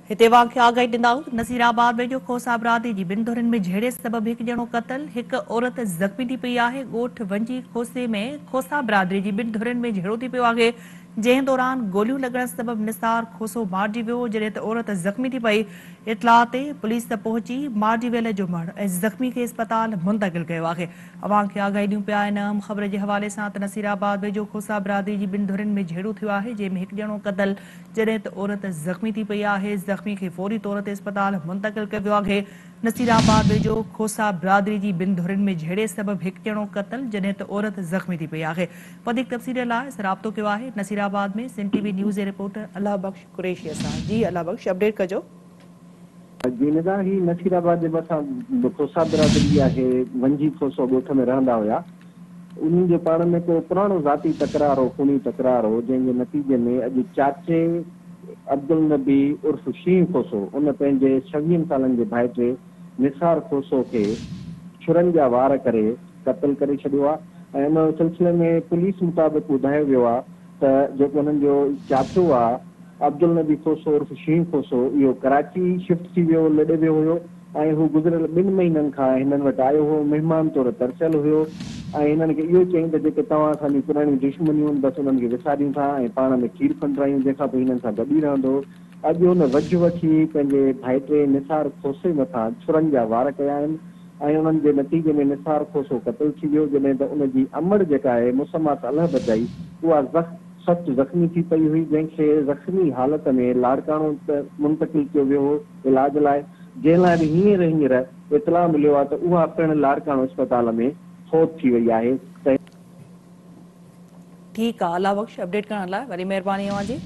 हिते वाक़िया आगाही ॾिंदाऊं नसीराबाद में जो खोसा बिरादरी जी ॿिनि धुरनि में झेड़े सबबि हिकु ॼणो क़तल, हिकु औरत ज़ख़्मी थी पई आहे। ॻोठ वंजी खोसे में खोसा बिरादरी जी ॿिनि धुरनि में झेड़ो थी पियो आहे, जंहिं दौरान गोलियूं लॻण सबबि निसार खोसो मारिजी वियो, जॾहिं त औरत ज़ख़्मी थी पई। इतलाह ते पुलिस पहुची मारिजी वियल जो मर्द ऐं ज़ख़्मी खे इस्पताल मुंतक़िल कयो आहे। अवाम खे आगाही ॾियूं पिया आहिनि अहम ख़बर जे हवाले सां त नसीराबाद वेझो खोसा बिरादरी जी ॿिनि धुरनि में झेड़ो थियो आहे, जंहिंमें हिकु ॼणो क़तल, जॾहिं त औरत ज़ख़्मी थी पई आहे। ज़ख़्मी खे फौरी तौर ते इस्पताल मुंतक़िल कयो वियो आहे। नसीराबाद वेझो खोसा बिरादरी जी ॿिनि धुरनि में झेड़े सबबि हिकु ॼणो क़तल, जॾहिं त औरत ज़ख़्मी थी पई आहे। वधीक तफ़सील लाइ राब्तो कयो आहे नसीराबाद में सिंध टीवी न्यूज़ जे रिपोर्टर अल्लाह बख्श कुरैशी सां। जी अल्लाह बख्श, अपडेट कजो। जी निदा ही नसीराबाद जे भरिसां खोसा बिरादरी आहे, वंजी खोसो ॻोठ में रहंदा हुया। उन्हनि जे पाण में को पुराणो ज़ाती तकरार हो, खूनी तकरार हो, जंहिंजे नतीजे में अॼु चाचे अब्दुल नबी उर्फ शींह खोसो उन पंहिंजे 26 सालनि जे भाइटे निसार खोसो खे छुरनि जा वार करे क़तल करे छॾियो आहे। ऐं उन सिलसिले में पुलिस मुताबिक़ ॿुधायो वियो आहे त जेको हुननि जो चाचो आहे अब्दुल नबी खोसो उर्फ शींह खोसो, इहो कराची शिफ्ट थी वियो, लॾे वियो हुयो ऐं हू गुज़िरियल 2 महीननि खां हिननि वटि आयो हो, महिमान तौरु तरसियल हुयो। ऐं हिननि खे इहो चयईं त जेके तव्हां असांजी पुराणियूं दुश्मनियूं आहिनि बसि उन्हनि खे विसारियूं था ऐं पाण में खीर खंडरायूं, जंहिंखां पोइ हिननि सां गॾु ई रहंदो। अॼु हुन वझ वठी पंहिंजे भाइटे निसार खोसे मथां छुरनि जा वार कया आहिनि ऐं उन्हनि जे नतीजे में निसार खोसो क़तल थी वियो, जॾहिं त उनजी अमड़ जेका आहे मुसमात अलह बचाई, उहा सख़्तु ज़ख़्मी थी पई हुई, जंहिंखे ज़ख़्मी हालत में लाड़काणो मुंतक़िल कयो वियो हो इलाज लाइ, जंहिं लाइ बि हींअर इतलाह मिलियो आहे त उहा पिणु लाड़काणो अस्पताल में फौत थी वई आहे। ठीकु आहे, अल्लाह बख्श, अपडेट करण लाइ वरी महिरबानी अव्हां जी।